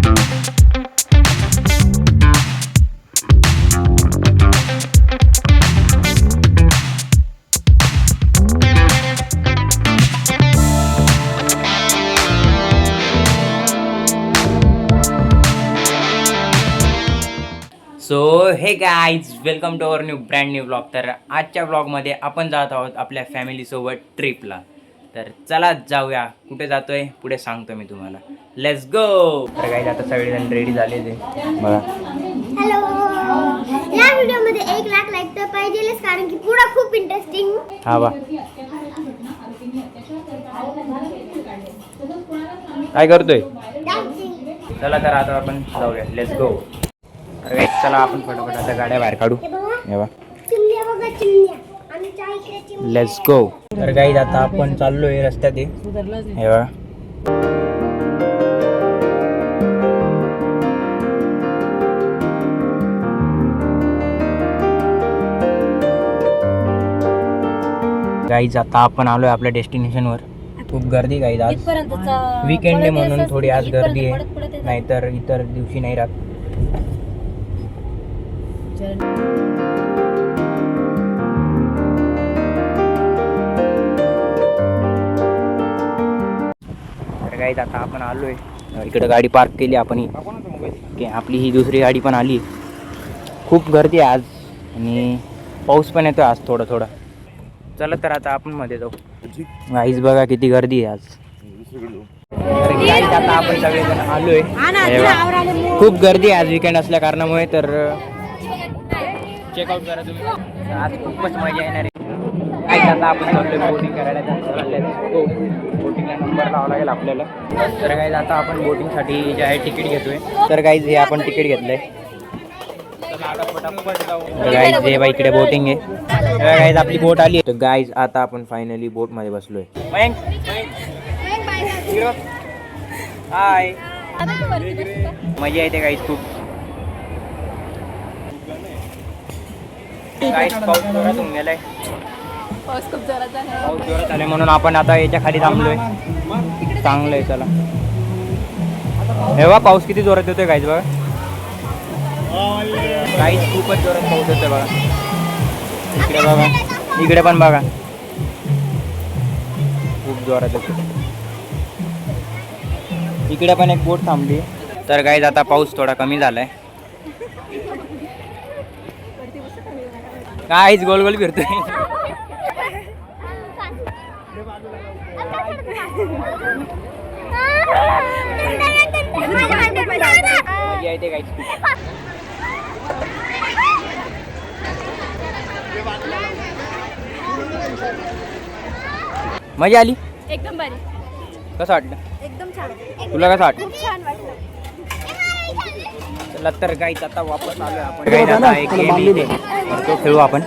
So hey guys welcome to our brand new blog. तर आजच्या ब्लॉगमध्ये आपण जात आहोत आपल्या फॅमिलीसोबत ट्रिपला. तर चला जाऊया. कुठे जातोय पुढे सांगतो मी तुम्हाला. Let's go. तर गाईज आता सगळेजण रेडी झाले ते बघा. हॅलो. या व्हिडिओमध्ये 1 लाख लाईक तर पाहिजेलच, कारण की पुढे खूप इंटरेस्टिंग. हा बा काय करतोय. चला तर आता आपण जाऊया. Let's go. अरे चला आपण फटाफट आता गाड्या बाहेर काढू. Let's go. तर गाईज आता आपण चाललोय रस्त्यात. हे बघा गाईज आता आपण आलोय आपल्या डेस्टिनेशनवर. खूप गर्दी गाईज. आज वीकेंड आहे म्हणून थोडी आज गर्दी आहे, नाहीतर इतर दिवशी नाही राहत. तर गाईज आता आपण आलोय इकडे. गाडी पार्क केली आपण. आपली ही दुसरी गाडी पण आली. खूप गर्दी आहे आज आणि पाऊस पण येतोय आज थोडा थोडा. चला तर आता आपण मध्ये जाऊ. गाईज बघा किती गर्दी आहे आज. गाईज आता आपण सगळेजण आलोय. खूप गर्दी आहे आज वीकेंड असल्या कारणामुळे. तर चेकआउट करा तुम्ही. आज खूपच मजा येणार आहे. गाईज आता आपण चाललोय बोटिंग करायला. बोटिंगला नंबर लावावा लागेल आपल्याला. तर गाईज आता आपण बोटिंगसाठी जे आहे तिकीट घेतोय. तर गाईज हे आपण तिकीट घेतलंय. गाईज हे बाई इकडे बोटिंग आहे. गाईज आपली बोट आली. तर गाईज आता आपण फायनली बोट मध्ये बसलोय. हाय. मजा येते गाईज खूप. गाईज पाऊस जोरात होऊन गेलाय. पाऊस खूप जोरात आहे. पाऊस जोरात आले म्हणून आपण आता याच्या खाली थांबलोय. चांगलंय. चला हे बघा पाऊस किती जोरात येतोय गाईज. बघा गाईज खूपच जोरात पाऊस येतोय बघा. इकडे बघा, इकडे पण बघा खूप जोरात येतोय. इकडे पण एक बोट थांबली. तर गाईज आता पाऊस थोडा कमी झालाय. गाईज गोल गोल फिरतोय. मजा येते गाईज खूप. मजा आली. एकदम भारी. कसं वाटलं. एकदम छान. तुला कसं वाटलं. खूप छान वाटलं. चला तर गाईज आता वापस आलोय आपण. गाईज आता एक गेम आहे तो खेळू आपण.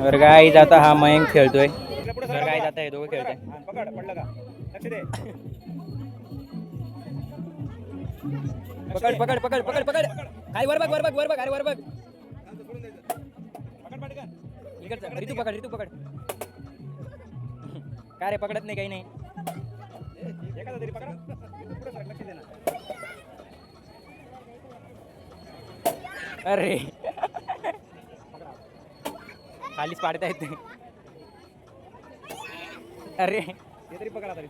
तर गाईज आता हा मयंक खेळतोय. तर गाईज आता हे दोघं खेळतोय. पकड पकड पकड पकड पकड. काय वर बघ वर बघ वर बघ. अरे वर बघ. इकडचं ऋतू पकड. ऋतू पकड. काय रे पकडत नाही काही नाही. अरे खालीच पाडता येते. अरे तरी पकडा तरी.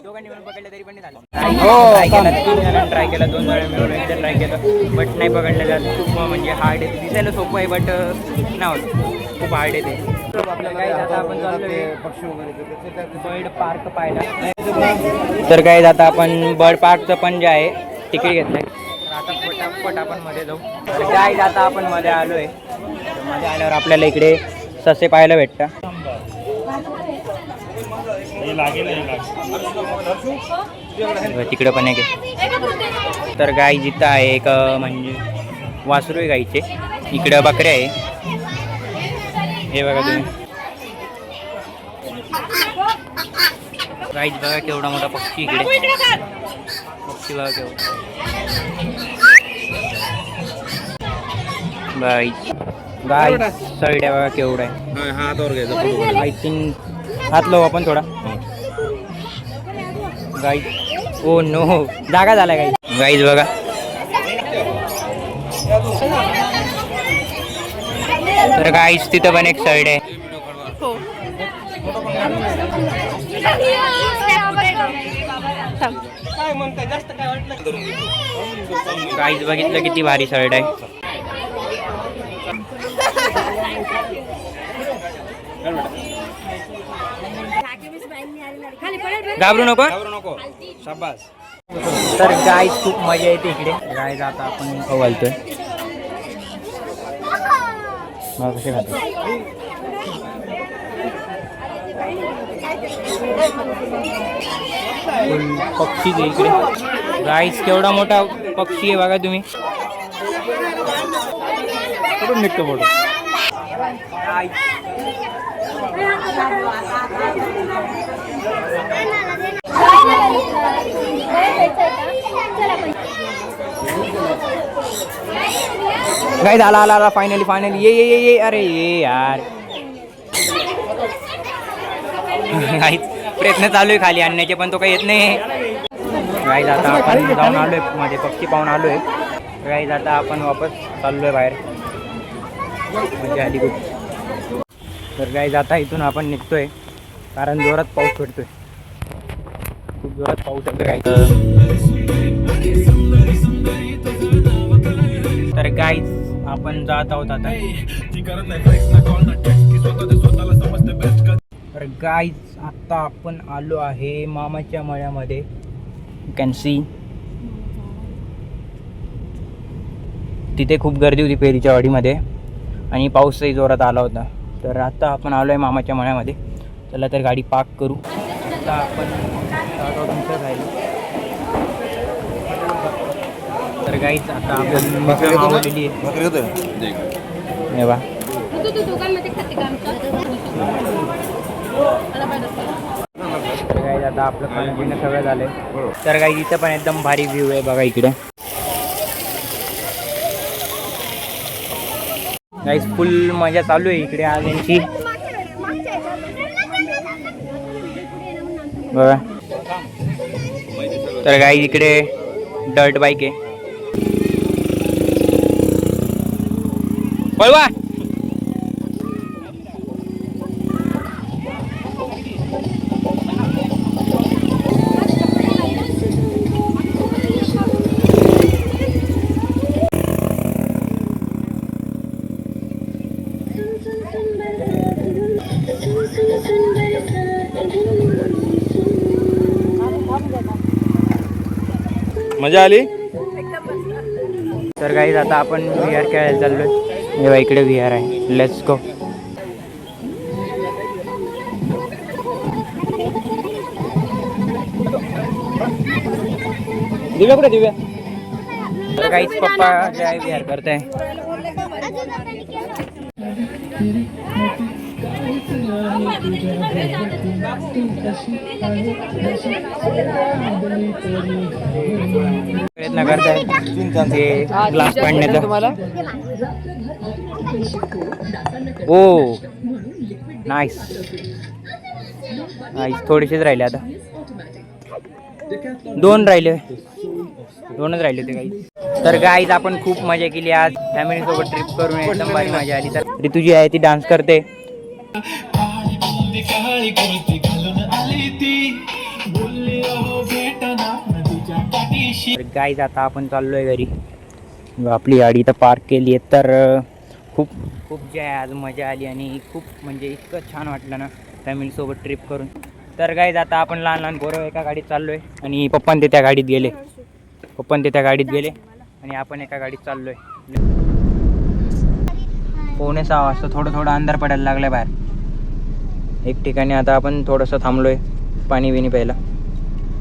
दोघांनी मिळून पकडलं तरी पण नाही झालं. ट्राय केला 3 जणांनी ट्राय केला. 2 जणांनी मिळून एकदा ट्राय केलं बट नाही पकडलं जात. खूप म्हणजे हार्ड आहे. दिसायला सोपं आहे बट नाही होत. खूप हार्ड आहे ते. आता आपण बर्ड पार्क पाहायला. तर काय आता आपण बर्ड पार्कचं पण जे आहे तिकीट घेतलंय. आता फटाफट आपण मध्ये जाऊ. काय आता आपण मध्ये आलोय. मध्ये आल्यावर आपल्याला इकडे ससे पाहायला भेटतात. तिकडे पण एक आहे. तर गाय जिथं आहे एक म्हणजे वासरू आहे गाईचे. इकडं बकऱ्या आहे. हे बघा तुम्ही गाईच बघा केवढा मोठा पक्षी इकडे. पक्षी बघा केवढा. गाय सळड्या बघा केवढा आहे. हातावर घ्यायचं. आय थिंक हात लावू आपण थोडा. गाई ओ नो जागा झाला गाई. गाईज बघा तर गाईज तिथं पण एक साईड आहे. गाईज बघितलं किती भारी साईड आहे. घाबरू नको. शाबास. तर गाय खूप मजा येते इकडे. गाय आता आपण खाऊ घालतोय. कसे खातो पक्षी इकडे. गाईस केवढा मोठा पक्षी आहे बघा तुम्ही. कुठून निघतो फोटो. गाईस आला फायनली ये अरे ये यार. गाईस प्रयत्न चालू आहे खाली आणण्याचे पण तो काही येत नाही. गाईस आता आपण जाऊन आलोय माझे पक्षी पाहून आलोय. गाईस आता आपण वापस चाललोय बाहेर. म्हणजे आली खूप. तर गाईस आता इथून आपण निघतोय कारण जोरात पाऊस पडतोय. खूप जोरात पाऊस येतोय गाईस. तर गाईस आपण जात आहोत आता. तर गाईज आता आपण आलो आहे मामाच्या मळ्यामध्ये. यू कॅन सी तिथे खूप गर्दी होती पेरीच्या वाडीमध्ये आणि पाऊसही जोरात आला होता. तर आता आपण आलो आहे मामाच्या मळ्यामध्ये. चला तर गाडी पार्क करू. आता आपण तर गाईज आता आपण मावलेली आहे. हे बा गाईज आता आपलं खाणं पिणं सगळं झालंय. तर गाईज इथं पण एकदम भारी व्ह्यू आहे बघा इकडे. गाईज फुल मजा चालू आहे इकडे आज यांची बघा. तर गाईज इकडे डर्ट बाईक आहे. पळवा. मजा आली. तर गाईज आता आपण VR खेळायला चाललोय. हे बघा इकडे VR आहे. Let's go. दिव्या कुठे दिव्या. तर गाईज पप्पा जे आहे VR करताय. प्रयत्न करताय ते ग्लास पाडण्याचा. ओ नाईस नाईस. थोडेसेच राहिले आता. दोनच राहिले होते काही. तर गाईज आपण खूप मजा केली आज फॅमिली सोबत ट्रिप करून. एकदम भारी मजा आली. तर ऋतू जी आहे ती डान्स करते. गाईज आता आपण चाललोय घरी. आपली गाडी तर पार्क केली आहे. तर खूप जे आहे आज मजा आली आणि खूप म्हणजे इतकं छान वाटलं ना फॅमिलीसोबत ट्रिप करून. तर गाईज आता आपण लहान पोरं एका गाडीत चाललोय आणि पप्पान ते त्या गाडीत गेले आणि आपण एका गाडीत चाललोय. 5:45 वाजता थोडं अंधार पडायला लागलाय बाहेर. एक ठिकाणी आता आपण थोडंसं थांबलोय पाणी बिणी प्यायला.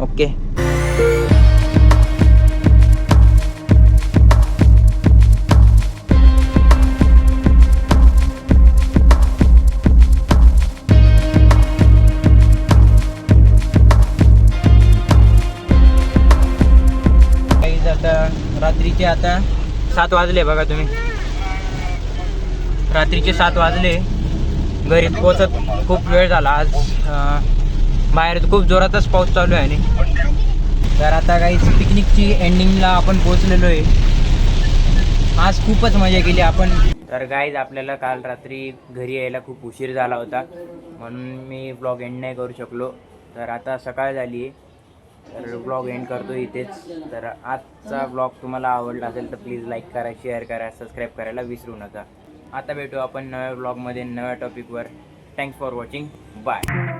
ओके. आता रात्रीचे आता 7 वाजले बघा तुम्ही. रात्रीचे 7 वाजले. घरी पोचत खूप वेळ झाला. आज बाहेर खूप जोरातच पाऊस चालू आहे. आणि तर आता काही पिकनिकची एंडिंगला आपण पोचलेलो आहे. आज खूपच मजा केली आपण. तर गाईज आपल्याला काल रात्री घरी यायला खूप उशीर झाला होता म्हणून मी ब्लॉग एंड नाही करू शकलो. तर आता सकाळ झाली आहे तर ब्लॉग एंड करतो इथेच. तर आजचा ब्लॉग तुम्हाला आवडला असेल तर प्लीज लाईक करा, शेअर करा, सबस्क्राईब करायला विसरू नका. आता भेटू आपण नव्या ब्लॉगमध्ये नव्या टॉपिकवर. Thanks for watching. बाय.